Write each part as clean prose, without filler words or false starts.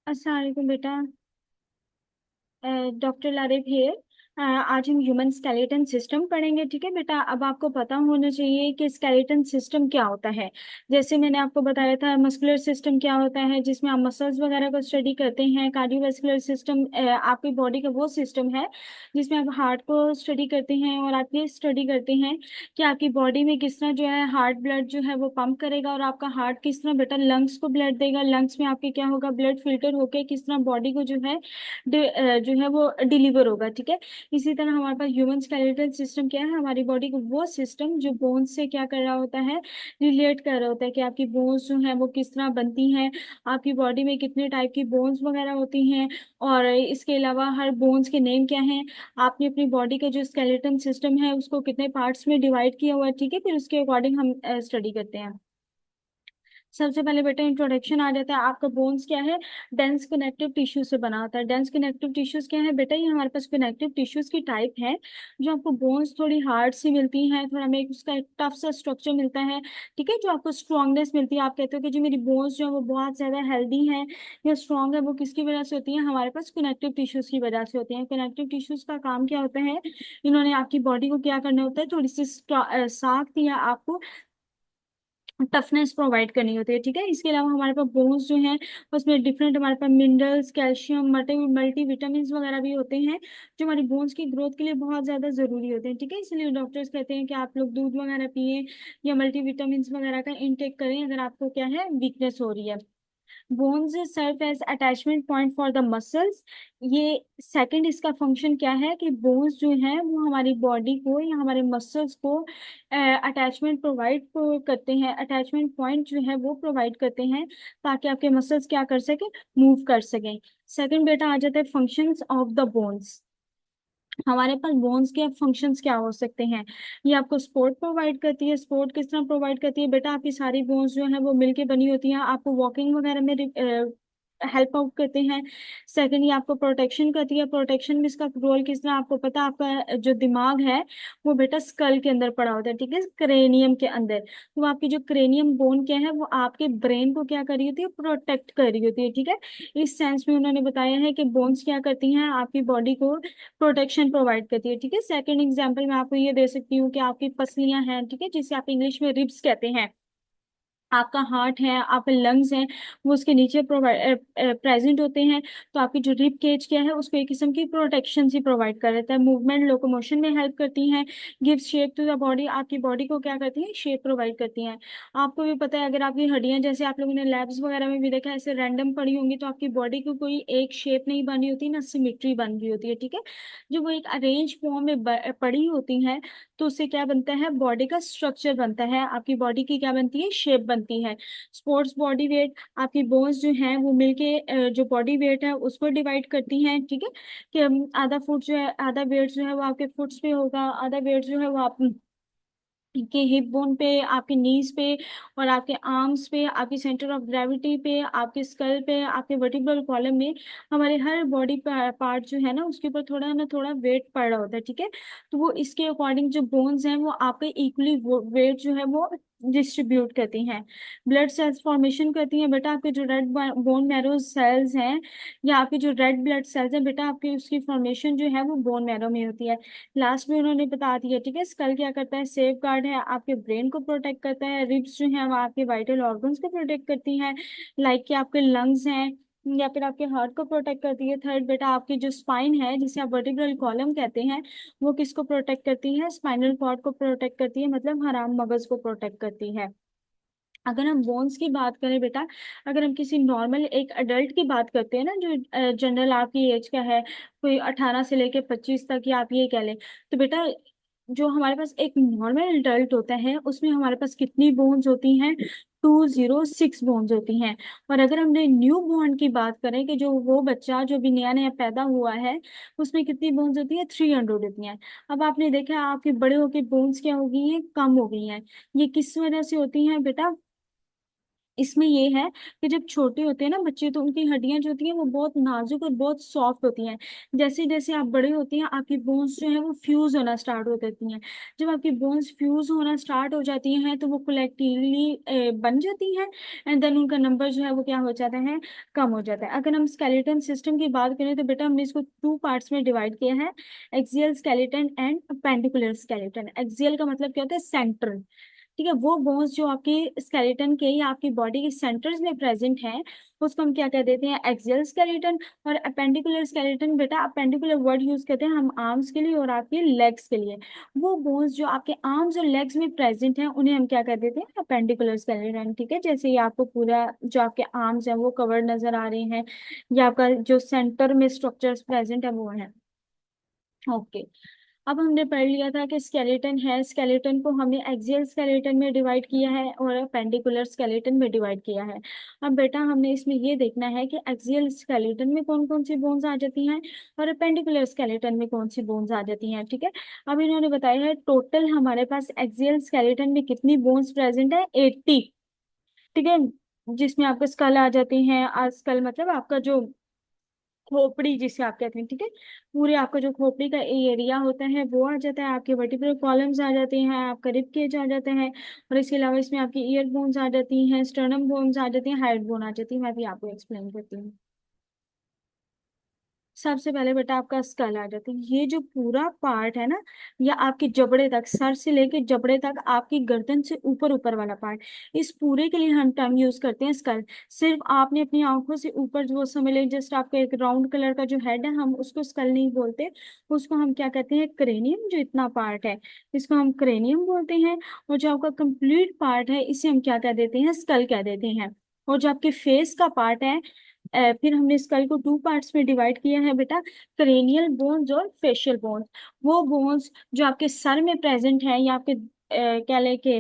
अस्सलाम वालेकुम बेटा। Doctor Laraib here. आज हम ह्यूमन स्केलेटन सिस्टम पढ़ेंगे। ठीक है बेटा, अब आपको पता होना चाहिए कि स्केलेटन सिस्टम क्या होता है। जैसे मैंने आपको बताया था मस्कुलर सिस्टम क्या होता है, जिसमें आप मसल्स वगैरह को स्टडी करते हैं। कार्डियोवैस्कुलर सिस्टम आपकी बॉडी का वो सिस्टम है जिसमें आप हार्ट को स्टडी करते हैं, और आप ये स्टडी करते हैं कि आपकी बॉडी में किस तरह जो है हार्ट ब्लड जो है वो पंप करेगा, और आपका हार्ट किस तरह बेटा लंग्स को ब्लड देगा। लंग्स में आपके क्या होगा, ब्लड फिल्टर होके किस तरह बॉडी को जो है जो है वो डिलीवर होगा। ठीक है, इसी तरह हमारे पास ह्यूमन स्केलेटल सिस्टम क्या है, हमारी बॉडी को वो सिस्टम जो बोन्स से क्या कर रहा होता है, रिलेट कर रहा होता है कि आपकी बोन्स जो है वो किस तरह बनती हैं, आपकी बॉडी में कितने टाइप की बोन्स वगैरह होती हैं, और इसके अलावा हर बोन्स के नेम क्या हैं। आपने अपनी बॉडी का जो स्केलेटन सिस्टम है उसको कितने पार्ट्स में डिवाइड किया हुआ है। ठीक है, फिर उसके अकॉर्डिंग हम स्टडी करते हैं। सबसे पहले बेटा इंट्रोडक्शन आ जाता है, आपका बोन्स क्या है, डेंस कनेक्टिव टिश्यू से बना होता है। डेंस कनेक्टिव टिश्यूज क्या है बेटा, ये हमारे पास कनेक्टिव टिश्यूज की टाइप है जो आपको बोन्स थोड़ी हार्ड सी मिलती है, थोड़ा में उसका एक टफ सा स्ट्रक्चर मिलता है। ठीक है, जो आपको स्ट्रांगनेस मिलती है, आप कहते हो कि जो मेरी बोन्स जो है वो बहुत ज्यादा हेल्दी है या स्ट्रांग है, वो किसकी वजह से होती है, हमारे पास कनेक्टिव टिश्यूज की वजह से होती है। कनेक्टिव टिश्यूज का काम क्या होता है, इन्होंने आपकी बॉडी को क्या करना होता है, थोड़ी सी साख्त या आपको टफनेस प्रोवाइड करनी होती है। ठीक है, इसके अलावा हमारे पास बोन्स जो हैं उसमें डिफरेंट हमारे पास मिनरल्स, कैल्शियम, मल्टी विटामिन वगैरह भी होते हैं जो हमारी बोन्स की ग्रोथ के लिए बहुत ज्यादा जरूरी होते हैं। ठीक है, इसलिए डॉक्टर्स कहते हैं कि आप लोग दूध वगैरह पिए या मल्टी विटामिन वगैरह का इनटेक करें अगर आपको क्या है, वीकनेस हो रही है। Bones serve as attachment point for the muscles. ये सेकंड इसका फंक्शन क्या है कि बोन्स जो है वो हमारी बॉडी को या हमारे मसल्स को अटैचमेंट प्रोवाइड करते हैं, अटैचमेंट पॉइंट जो है वो प्रोवाइड करते हैं ताकि आपके मसल्स क्या कर सके, मूव कर सकें। सेकंड बेटा आ जाता है फंक्शंस ऑफ द बोन्स। हमारे पास बोन्स के फंक्शंस क्या हो सकते हैं, ये आपको सपोर्ट प्रोवाइड करती है। सपोर्ट किस तरह प्रोवाइड करती है बेटा, आपकी सारी बोन्स जो है वो मिलके बनी होती हैं, आपको वॉकिंग वगैरह में हेल्प आउट करते हैं। सेकंड, ये आपको प्रोटेक्शन करती है। प्रोटेक्शन में इसका रोल किस तरह, आपको पता है आपका जो दिमाग है वो बेटा स्कल के अंदर पड़ा होता है। ठीक है, क्रेनियम के अंदर, तो आपकी जो क्रेनियम बोन क्या है वो आपके ब्रेन को क्या कर रही होती है, प्रोटेक्ट कर रही होती है। ठीक है, इस सेंस में उन्होंने बताया है कि बोन्स क्या करती हैं, आपकी बॉडी को प्रोटेक्शन प्रोवाइड करती है। ठीक है, सेकंड एग्जांपल मैं आपको ये दे सकती हूँ कि आपकी पसलियां हैं, ठीक है, जिसे आप इंग्लिश में रिब्स कहते हैं। आपका हार्ट है, आपके लंग्स हैं, वो उसके नीचे प्रेजेंट होते हैं। तो आपकी जो रिब केज क्या है उसको एक किस्म की प्रोटेक्शन ही प्रोवाइड कर देता है, मूवमेंट लोकोमोशन में हेल्प करती हैं, gives shape to the body, आपकी बॉडी को क्या करती है, शेप प्रोवाइड करती हैं। आपको भी पता है अगर आपकी हड्डियां, जैसे आप लोगों ने लैब्स वगैरह में भी देखा है, ऐसे रैंडम पड़ी होंगी तो आपकी बॉडी को कोई एक शेप नहीं बनी होती ना, सिमिट्री बन रही होती है। ठीक है, जो वो एक अरेंज फॉर्म में पड़ी होती है तो उससे क्या बनता है, बॉडी का स्ट्रक्चर बनता है, आपकी बॉडी की क्या बनती है, शेप बनती है। स्पोर्ट्स बॉडी वेट, आपकी बोन्स जो हैं वो मिलके जो बॉडी वेट है उसको डिवाइड करती हैं। ठीक है, कि आधा फुट जो है, आधा वेट जो है वो आपके फुट्स पे होगा, आधा वेट जो है वो आप के हिप बोन पे, आपके नीज पे, और आपके आर्म्स पे, आपकी सेंटर ऑफ ग्रेविटी पे, आपके स्कल पे, आपके वर्टिब्रल कॉलम में, हमारे हर बॉडी पार्ट जो है ना उसके ऊपर थोड़ा ना थोड़ा वेट पड़ रहा होता है। ठीक है, तो वो इसके अकॉर्डिंग जो बोन्स हैं वो आपके इक्वली वेट जो है वो डिस्ट्रीब्यूट करती हैं। ब्लड सेल्स फॉर्मेशन करती हैं बेटा, आपके जो रेड बोन मैरो सेल्स हैं या आपके जो रेड ब्लड सेल्स हैं बेटा, आपकी उसकी फॉर्मेशन जो है वो बोन मैरो में होती है। लास्ट में उन्होंने बता दिया। ठीक है, स्कल क्या करता है, सेफ गार्ड है, आपके ब्रेन को प्रोटेक्ट करता है। रिब्स जो है वो आपके वाइटल ऑर्गन्स को प्रोटेक्ट करती हैं, लाइक कि आपके लंग्स हैं, या फिर आपके हार्ट को प्रोटेक्ट करती है। थर्ड बेटा आपकी जो स्पाइन है जिसे आप वर्टिब्रल कॉलम कहते हैं, वो किसको प्रोटेक्ट करती है, स्पाइनल कॉर्ड को प्रोटेक्ट करती है, मतलब हराम मगज को प्रोटेक्ट करती है। अगर हम बोन्स की बात करें बेटा, अगर हम किसी नॉर्मल एक अडल्ट की बात करते हैं ना, जो जनरल आपकी एज का है, कोई 18 से लेके 25 तक, या आप ये कह लें, तो बेटा जो हमारे पास एक नॉर्मल अडल्ट होता है उसमें हमारे पास कितनी बोन्स होती हैं, 206 बोन्स होती हैं। और अगर हमने न्यू बॉर्न की बात करें कि जो वो बच्चा जो भी नया नया पैदा हुआ है, उसमें कितनी बोन्स होती है, 300 होती हैं। अब आपने देखा आपके बड़े होके बोन्स क्या हो गई हैं, कम हो गई हैं। ये किस वजह से होती हैं बेटा, इसमें ये है कि जब छोटे होते हैं ना बच्चे, तो उनकी हड्डियां जो होती हैं वो बहुत नाजुक और बहुत सॉफ्ट होती हैं। जैसे जैसे आप बड़े होते हैं, आपकी बोन्स जो है वो फ्यूज होना स्टार्ट हो जाती हैं। जब आपकी बोन्स फ्यूज होना स्टार्ट हो जाती हैं तो वो कलेक्टिवली बन जाती हैं, एंड देन उनका नंबर जो है वो क्या हो जाता है, कम हो जाता है। अगर हम स्केलेटन सिस्टम की बात करें तो बेटा हमने इसको टू पार्ट्स में डिवाइड किया है, axial skeleton and appendicular skeleton. Axial का मतलब क्या होता है, सेंट्रल। ठीक है, वो बोन्स जो आपके स्केलेटन के या आपकी बॉडी के सेंटर्स में प्रेजेंट है, उसको हम क्या कह देते हैं, एक्सियल स्केलेटन। और अपेंडिकुलर स्केलेटन, बेटा अपेंडिकुलर वर्ड यूज करते हैं हम आर्म्स के लिए और आपके लेग्स के लिए। वो बोन्स जो आपके आर्म्स और लेग्स में प्रेजेंट हैं उन्हें हम क्या कह देते हैं, अपेंडिकुलर स्केलेटन। ठीक है, जैसे ये आपको पूरा जो आपके आर्म्स हैं वो कवर्ड नजर आ रहे हैं, या आपका जो सेंटर में स्ट्रक्चर्स प्रेजेंट है वो है। ओके, अब हमने पढ़ लिया था कि स्केलेटन है, स्केलेटन को हमने एक्सियल स्केलेटन में डिवाइड किया है और पेंडिकुलर स्केलेटन में डिवाइड किया है। अब बेटा हमने इसमें ये देखना है कि एक्सियल स्केलेटन में कौन कौन सी बोन्स आ जाती हैं और पेंडिकुलर स्केलेटन में कौन सी बोन्स आ जाती हैं। ठीक है, अब इन्होंने बताया है टोटल हमारे पास एक्सियल स्केलेटन में कितनी बोन्स प्रेजेंट है, 80। ठीक है, जिसमें आपके स्कल आ जाती हैं, स्कल मतलब आपका जो खोपड़ी जिसे आप कहते हैं। ठीक है, पूरे आपका जो खोपड़ी का एरिया होता है वो आ जाता है, आपके वर्टिब्रल कॉलम्स आ जाते हैं, आपका रिब केज आ जाता है, और इसके अलावा इसमें आपकी ईयर बोन्स आ जाती हैं, स्टर्नम बोन्स आ जाती हैं, हाइड बोन आ जाती है। मैं भी आपको एक्सप्लेन करती हूँ। सबसे पहले बेटा आपका स्कल आ जाता है। ये जो पूरा पार्ट है ना, या आपके जबड़े तक, सर से लेके जबड़े तक, आपकी गर्दन से ऊपर ऊपर वाला पार्ट, इस पूरे के लिए हम टर्म यूज करते हैं स्कल। सिर्फ आपने अपनी आंखों से ऊपर जो समझ लें, जस्ट आपका एक राउंड कलर का जो हेड है, हम उसको स्कल नहीं बोलते, उसको हम क्या कहते हैं, क्रेनियम। जो इतना पार्ट है इसको हम क्रेनियम बोलते हैं। और जो आपका कंप्लीट पार्ट है इसे हम क्या कह देते हैं, स्कल कह देते हैं। और जो आपके फेस का पार्ट है, फिर हमने स्कल को टू पार्ट्स में डिवाइड किया है बेटा, क्रेनियल बोन्स और फेशियल बोन्स। वो बोन्स जो आपके सर में प्रेजेंट है या आपके क्या लेके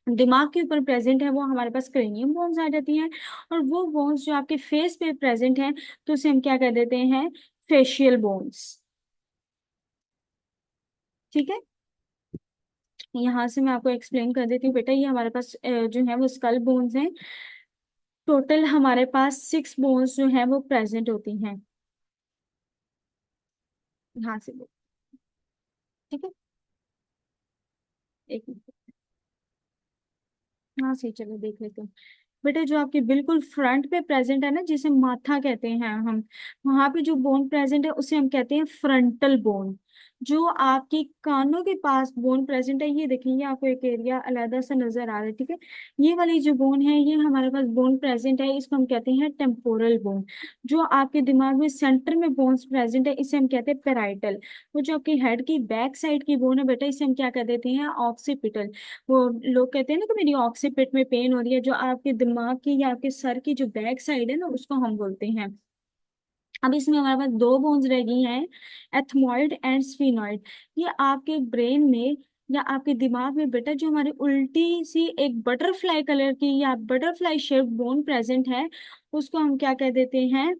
दिमाग के ऊपर प्रेजेंट है, वो हमारे पास क्रेनियम बोन्स आ जाती हैं। और वो बोन्स जो आपके फेस पे प्रेजेंट है तो उसे हम क्या कह देते हैं, फेशियल बोन्स। ठीक है, यहाँ से मैं आपको एक्सप्लेन कर देती हूँ बेटा। ये हमारे पास जो है वो स्कल बोन्स हैं। टोटल हमारे पास 6 बोन्स जो है वो प्रेजेंट होती हैं। यहाँ से ठीक है, एक मिनट। हाँ सही, चलो देख लेते हैं। बेटा जो आपके बिल्कुल फ्रंट पे प्रेजेंट है ना, जिसे माथा कहते हैं हम, वहां पे जो बोन प्रेजेंट है उसे हम कहते हैं फ्रंटल बोन। जो आपकी कानों के पास बोन प्रेजेंट है, ये देखेंगे आपको एक एरिया अलग सा नजर आ रहा है। ठीक है, ये वाली जो बोन है, ये हमारे पास बोन प्रेजेंट है, इसको हम कहते हैं टेम्पोरल बोन। जो आपके दिमाग में सेंटर में बोन्स प्रेजेंट है इसे हम कहते हैं पेराइटल। वो जो आपकी हेड की बैक साइड की बोन है बेटा, इसे हम क्या कह देते हैं, ऑक्सीपिटल। वो लोग कहते हैं ना कि मेरी ऑक्सीपिट में पेन हो रही है, जो आपके दिमाग की या आपके सर की जो बैक साइड है ना, उसको हम बोलते हैं। अब इसमें हमारे पास दो बोन्स रह गई हैं, एथमॉइड एंड स्फीनॉइड। ये आपके ब्रेन में या आपके दिमाग में बेटा जो हमारी उल्टी सी एक बटरफ्लाई कलर की या बटरफ्लाई शेप बोन प्रेजेंट है, उसको हम क्या कह देते हैं,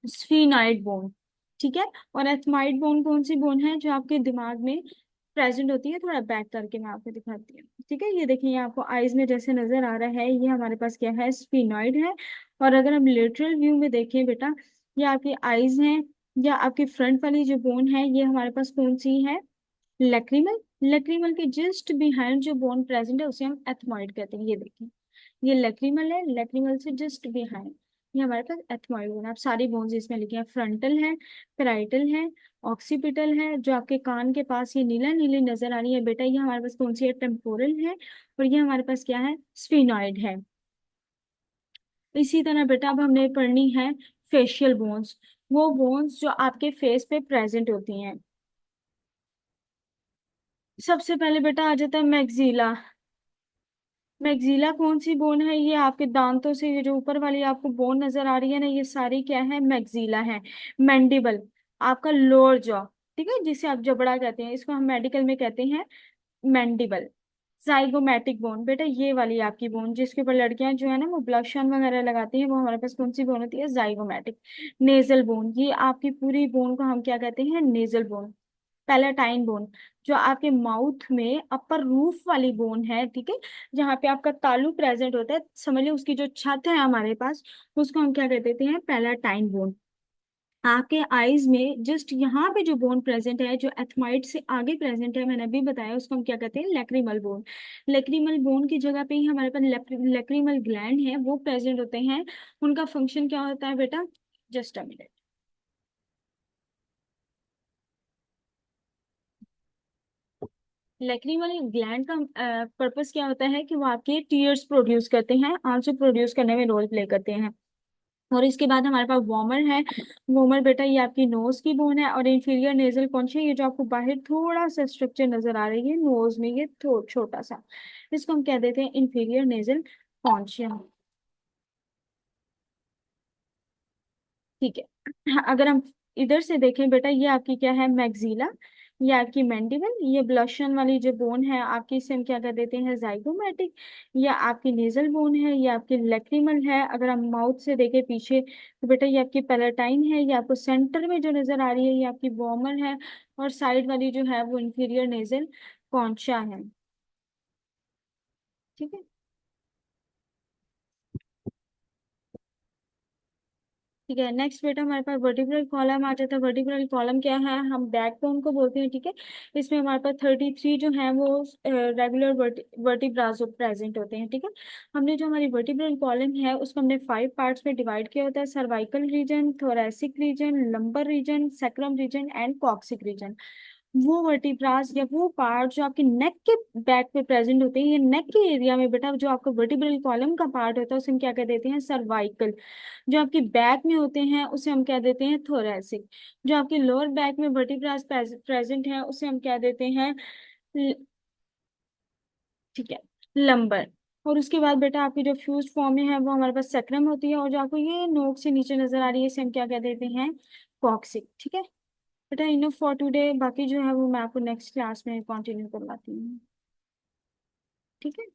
स्फीनॉइड बोन। ठीक है, और एथमाइड बोन कौन सी बोन है, जो आपके दिमाग में प्रेजेंट होती है। थोड़ा बैक करके मैं आपको दिखाती हूँ। ठीक है, ये देखिए, ये आपको आईज में जैसे नजर आ रहा है, ये हमारे पास क्या है, स्फीनॉइड है। और अगर हम लेटरल व्यू में देखें बेटा, ये आपकी आईज हैं, या आपकी फ्रंट वाली जो बोन है, ये हमारे पास कौन सी है, लक्रीमल। लक्रीमल के जस्ट बिहाइंड जो बोन प्रेजेंट है उसे हम एथमॉइड कहते हैं। ये देखिए, ये लक्रीमल है, लक्रीमल से जस्ट बिहाइंड ये हमारे पास एथमॉइड बोन। आप सारी बोन्स इसमें लिखे हैं, फ्रंटल है, पेराइटल है, ऑक्सीपिटल है। जो आपके कान के पास ये नीला नीली नजर आ रही है बेटा, ये हमारे पास कौन सी है, टेम्पोरल है। और ये हमारे पास क्या है, स्फीनॉइड है। इसी तरह बेटा अब हमने पढ़नी है फेशियल बोन्स। वो बोन्स जो आपके फेस पे प्रेजेंट होती हैं। सबसे पहले बेटा आ जाता है मैक्सिला। मैक्सिला कौन सी बोन है, ये आपके दांतों से ये जो ऊपर वाली आपको बोन नजर आ रही है ना, ये सारी क्या है, मैक्सिला है। मैंडिबल, आपका लोअर जॉ। ठीक है, जिसे आप जबड़ा कहते हैं, इसको हम मेडिकल में कहते हैं मैंडिबल। जाइगोमैटिक बोन, बेटा ये वाली आपकी बोन जिसके ऊपर लड़कियां जो है ना वो ब्लशन वगैरह लगाती हैं, वो हमारे पास कौन सी बोन होती है, जाइगोमैटिक। नेजल बोन, ये आपकी पूरी बोन को हम क्या कहते हैं, नेजल बोन। पैलेटाइन बोन, जो आपके माउथ में अपर रूफ वाली बोन है, ठीक है, जहाँ पे आपका तालू प्रेजेंट होता है, समझ लो उसकी जो छत है हमारे पास, उसको हम क्या कहते देते हैं, पैलेटाइन बोन। आपके आईज में जस्ट यहाँ पे जो बोन प्रेजेंट है, जो एथमाइड से आगे प्रेजेंट है, मैंने अभी बताया, उसको हम क्या कहते हैं, लेक्रिमल बोन। लेक्रिमल बोन की जगह पे ही हमारे पास लेक्रिमल ग्लैंड है, वो प्रेजेंट होते हैं। उनका फंक्शन क्या होता है बेटा, just a minute. Lacrimal gland का पर्पस क्या होता है कि वो आपके टीयर्स प्रोड्यूस करते हैं, आंसू प्रोड्यूस करने में रोल प्ले करते हैं। और इसके बाद हमारे पास वॉमर है। वॉमर बेटा ये आपकी नोज की बोन है, और इंफीरियर नेजल कॉन्शिया, ये जो आपको बाहर थोड़ा सा स्ट्रक्चर नजर आ रही है नोज में, ये छोटा सा, इसको हम कह देते हैं इंफीरियर नेजल कॉन्शिया। ठीक है, अगर हम इधर से देखें बेटा, ये आपकी क्या है, मैक्सिला, ये आपकी मैंडिबल, ये ब्लशन वाली जो बोन है आपकी, इसे हम क्या कर देते हैं, जाइगोमैटिक। ये आपकी नेजल बोन है, ये आपकी लेक्रिमल है। अगर हम माउथ से देखें पीछे, तो बेटा ये आपकी पैलेटाइन है, ये आपको सेंटर में जो नजर आ रही है, ये आपकी वॉमर है। और साइड वाली जो है वो इंफीरियर नेजल कॉन्चा है। ठीक है। ठीक है, नेक्स्ट बेटा हमारे पास वर्टिब्रल कॉलम आ जाता है। वर्टिब्रल कॉलम क्या है, हम बैकबोन को बोलते हैं, ठीक है। इसमें हमारे पास 33 जो है वो रेगुलर वर्टिब्रास प्रेजेंट होते हैं, ठीक है। हमने जो हमारी वर्टिब्रल कॉलम है उसको हमने 5 पार्ट्स में डिवाइड किया होता है, cervical region, thoracic region, lumbar region, sacrum region and coccyx region. वो वर्टिब्रास या वो पार्ट जो आपके नेक के बैक पे प्रेजेंट होते हैं, ये नेक के एरिया में बेटा जो आपका वर्टिब्रल कॉलम का पार्ट होता है उसे हम क्या कह देते हैं, सर्वाइकल। जो आपकी बैक में होते हैं उसे हम क्या देते हैं, थोरैसिक। जो आपके लोअर बैक में वर्टिब्रास प्रेजेंट है उसे हम क्या देते हैं, ल- ठीक है, लंबर। और उसके बाद बेटा आपकी जो फ्यूज फॉर्म में है वो हमारे पास सैक्रम होती है, और जो आपको ये नोक से नीचे नजर आ रही है इसे हम क्या कह देते हैं, कॉक्सिक। ठीक है बेटा, इनफ फॉर टुडे, बाकी जो है वो मैं आपको नेक्स्ट क्लास में कंटिन्यू करवाती हूँ। ठीक है।